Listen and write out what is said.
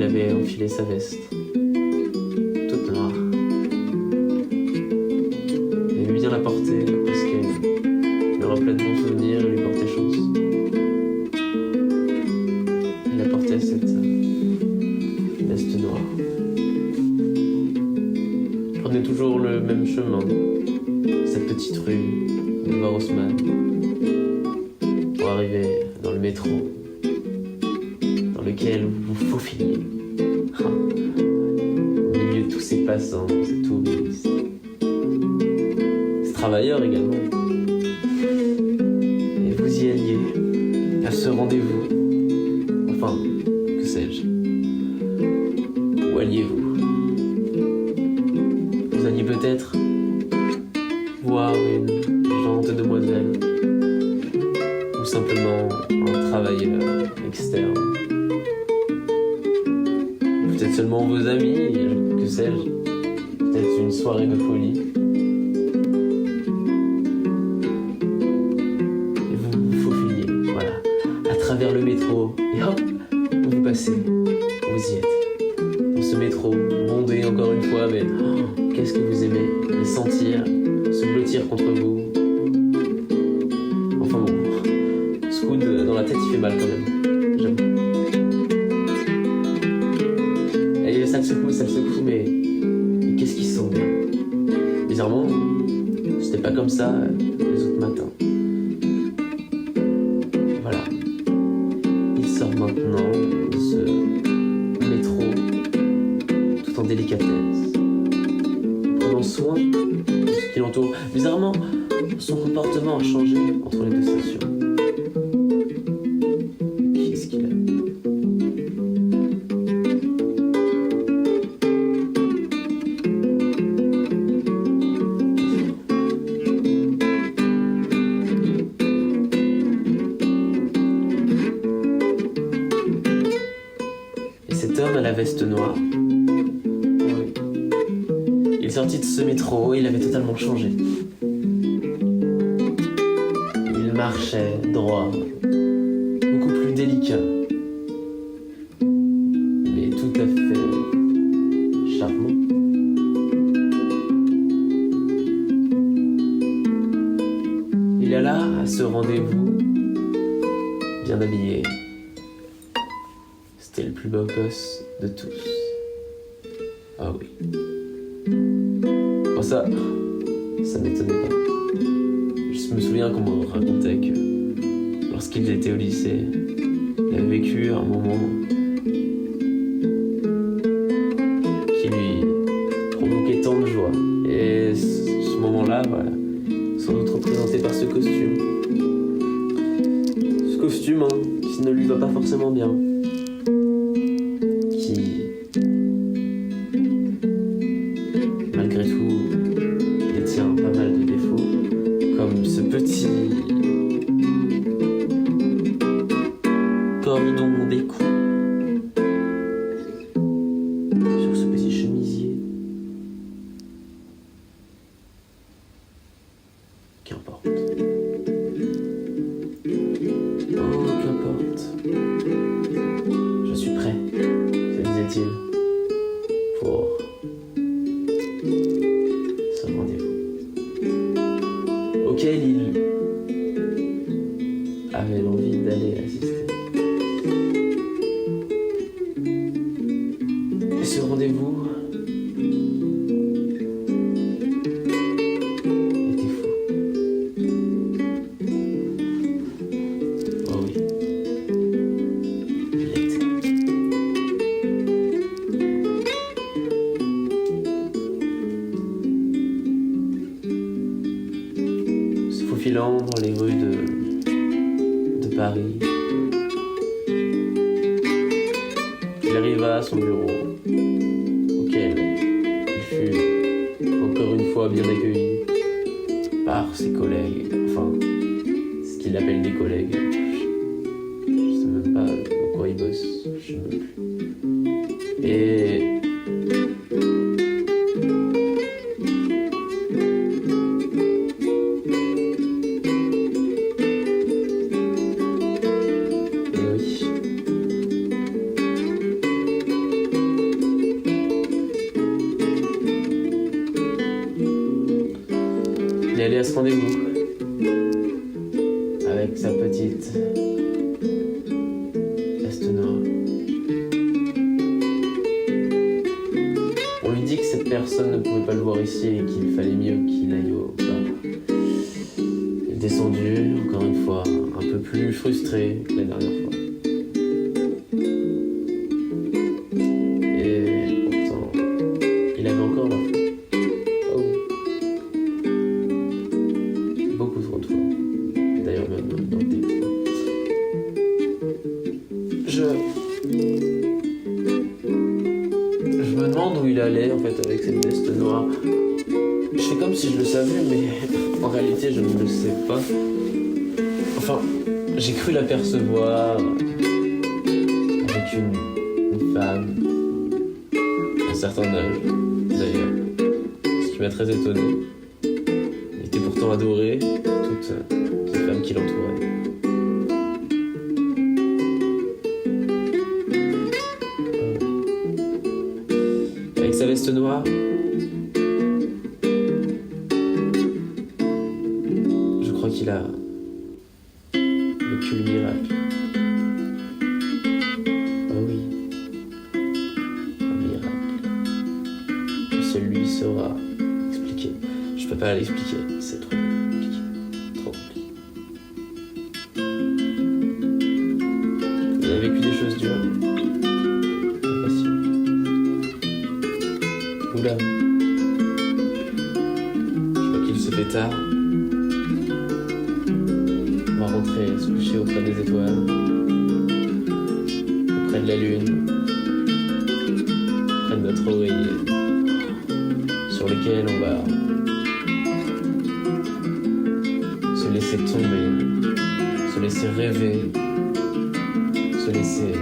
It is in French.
avait enfilé sa veste, toute noire. Il aimait bien la porter parce qu'elle lui rappelait de bons souvenirs et lui portait chance. Il a porté cette veste noire. Il prenait toujours le même chemin, cette petite rue, boulevard Haussmann, pour arriver dans le métro, dans lequel vous vous faufiliez. Au milieu de tous ces passants, ces touristes, ces travailleurs également. Et vous y alliez, à ce rendez-vous. Enfin, que sais-je. Où alliez-vous? Vous alliez peut-être voir une gentille demoiselle, ou simplement un travailleur externe. Peut-être seulement vos amis, que sais-je. Peut-être une soirée de folie. Et vous vous faufiliez, voilà, à travers le métro, et hop, vous passez, vous y êtes. Dans ce métro, bondé encore une fois, mais qu'est-ce que vous aimez les sentir, se blottir contre vous. Enfin bon, ce coude dans la tête il fait mal quand même, j'avoue. Et ça le secoue, mais qu'est-ce qui sent bien. Bizarrement, c'était pas comme ça les autres matins. Voilà. Il sort maintenant de ce métro, tout en délicatesse, prenant soin de ce qui l'entoure. Bizarrement, son comportement a changé entre les deux stations. Qu'est-ce qu'il a? Et cet homme à la veste noire, oui, il est sorti de ce métro et il avait totalement changé. Il marchait droit, beaucoup plus délicat, mais tout à fait charmant. Il alla à ce rendez-vous, bien habillé. C'était le plus beau gosse de tous. Ah oui. Bon ça m'étonnait pas. Je me souviens qu'on me racontait que lorsqu'il était au lycée, il avait vécu un moment qui lui provoquait tant de joie. Et ce moment-là, voilà, sans doute représenté par ce costume. Ce costume qui ne lui va pas forcément bien. Qui, malgré tout, détient pas mal de défauts. Comme ce petit cordon des coups sur ce petit chemisier. Qu'importe. Oh, qu'importe. Je suis prêt, se disait-il, pour ce rendez-vous auquel il avait l'envie d'aller assister. Et ce rendez-vous était fou. Oh oui, il l'était. Se faufilant dans les rues de Paris, il arriva à son bureau, auquel il fut encore une fois bien accueilli par ses collègues, enfin, ce qu'il appelle des collègues. Je sais même pas dans quoi il bosse, je sais même plus. Et oui. Détendez-vous. Avec sa petite veste noire. On lui dit que cette personne ne pouvait pas le voir ici et qu'il fallait mieux qu'il aille au bar. Il est descendu, encore une fois, un peu plus frustré que la dernière fois. Et pourtant, il avait encore la foi. Oh oui. Beaucoup trop de foi. D'ailleurs, même dans le texte. Je me demande où il allait en fait avec cette veste noire. Je fais comme si je le savais, mais en réalité je ne le sais pas. Enfin, j'ai cru l'apercevoir avec une femme d'un certain âge, d'ailleurs. Ce qui m'a très étonné. Il était pourtant adoré par toutes les femmes qui l'entouraient. Avec sa veste noire, je crois qu'il a vécu le miracle. Oh oui, un miracle que seul lui saura expliquer. Je peux pas l'expliquer, c'est trop compliqué. Trop compliqué. Vous avez vécu des choses dures? Pas facile. Oula. Je vois qu'il se fait tard. On va rentrer se coucher auprès des étoiles, auprès de la lune, auprès de notre oreiller, sur lequel on va se laisser tomber, se laisser rêver, se laisser